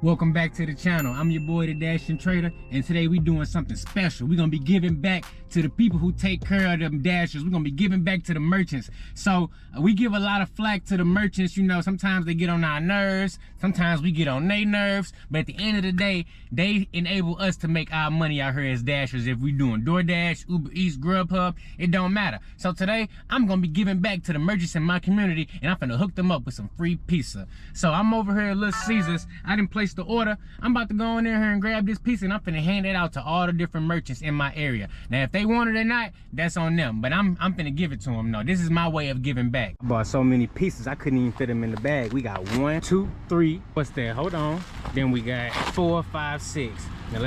Welcome back to the channel. I'm your boy, the Dashing Trader, and today we doing something special. We're gonna be giving back to the people who take care of them dashers. We're gonna be giving back to the merchants. So we give a lot of flack to the merchants. You know, sometimes they get on our nerves, sometimes we get on their nerves, but at the end of the day, they enable us to make our money out here as dashers. If we doing Doordash, Uber Eats, Grubhub, it don't matter. So today, I'm gonna be giving back to the merchants in my community, and I'm gonna hook them up with some free pizza. So I'm over here at Little Caesars. I didn't place the order. I'm about to go in there and grab this pizza, and I'm finna hand it out to all the different merchants in my area. Now, if they want it or not, that's on them, but I'm finna give it to them. No, this is my way of giving back. I bought so many pieces, I couldn't even fit them in the bag. We got 1, 2, 3. What's that? Hold on. Then we got 4, 5, 6. Now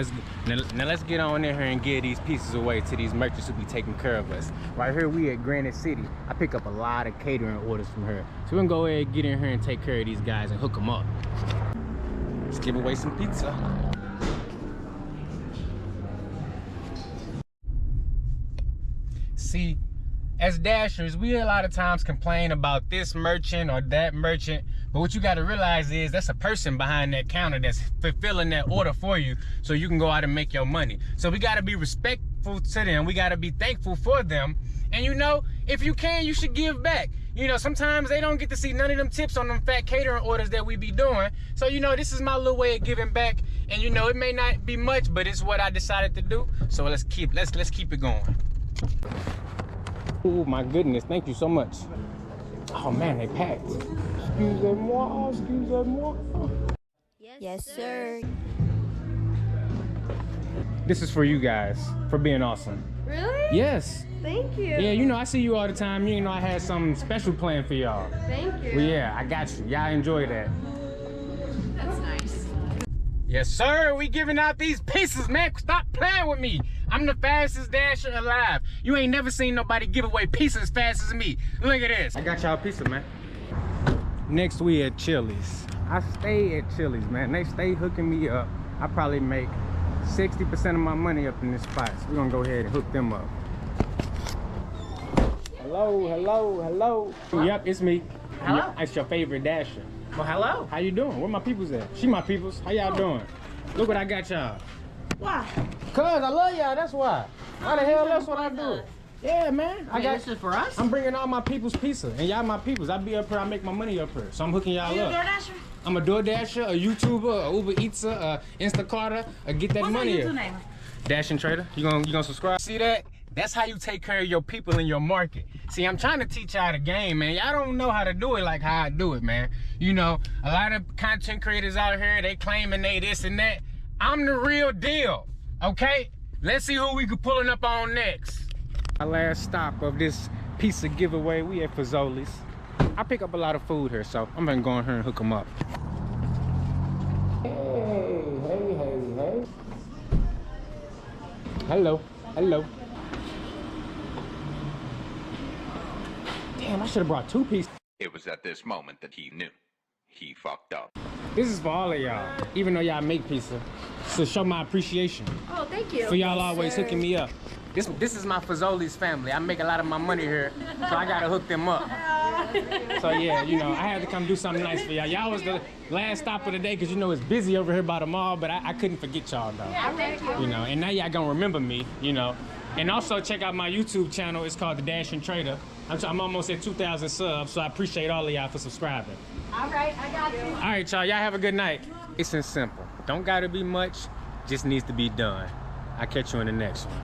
let's get on in here and give these pieces away to these merchants who be taking care of us. Right here, we at Granite City. I pick up a lot of catering orders from her. So we're gonna go ahead and get in here and take care of these guys and hook them up. Let's give away some pizza. See, as dashers, we a lot of times complain about this merchant or that merchant, but what you got to realize is that's a person behind that counter that's fulfilling that order for you so you can go out and make your money. So we got to be respectful to them. We got to be thankful for them. And you know, if you can, you should give back. You know, sometimes they don't get to see none of them tips on them fat catering orders that we be doing. So, you know, this is my little way of giving back. And you know, it may not be much, but it's what I decided to do. So let's keep it going. Oh my goodness, thank you so much. Oh man, they packed. Excusez-moi, excusez-moi. Yes, sir. This is for you guys, for being awesome. Really? Yes. Thank you. Yeah, you know, I see you all the time. You know, I had something special planned for y'all. Thank you. Well, yeah, I got you. Y'all enjoy that. That's nice. Yes, sir. We giving out these pieces, man. Stop playing with me. I'm the fastest dasher alive. You ain't never seen nobody give away pizza as fast as me. Look at this. I got y'all pizza, man. Next, we at Chili's. I stay at Chili's, man. They stay hooking me up. I probably make 60% of my money up in this spot. So we're gonna go ahead and hook them up. Hello, hello, hello. Hello. Yep, it's me. Hello. It's your favorite dasher. Well, hello. How you doing? Where my peoples at? She my peoples. How y'all doing? Look what I got y'all. Why? Cause I love y'all, that's why. How the hell else would I do it? Yeah, man. This is for us? I'm bringing all my people's pizza, and y'all my peoples. I be up here, I make my money up here. So I'm hooking y'all Are you a up. Doordasher? I'm a Doordasher, a YouTuber, a Uber Eatser, a Instacarter, get that money What's up. your username? Dashing Trader. You gonna subscribe? See that? That's how you take care of your people in your market. See, I'm trying to teach y'all the game, man. Y'all don't know how to do it like how I do it, man. You know, a lot of content creators out here, they claiming they this and that. I'm the real deal, okay? Let's see who we can pulling up on next. Our last stop of this pizza giveaway, we at Fazoli's. I pick up a lot of food here, so I'm gonna go in here and hook them up. Hey, hey, hey, hey. Hello, hello. Damn, I should have brought 2 pieces. It was at this moment that he knew. He fucked up. This is for all of y'all, even though y'all make pizza, to show my appreciation. Oh, thank you. For y'all always hooking me up. This is my Fazoli's family. I make a lot of my money here, so I gotta hook them up. So yeah, you know, I had to come do something nice for y'all. Y'all was the last stop of the day, because you know it's busy over here by the mall, but I couldn't forget y'all though. Yeah, thank you. You know, and now y'all gonna remember me, you know. And also check out my YouTube channel. It's called The Dashing Trader. I'm almost at 2,000 subs, so I appreciate all of y'all for subscribing. All right, I got you. All right, y'all have a good night. It's simple. Don't gotta be much, just needs to be done. I'll catch you in the next one.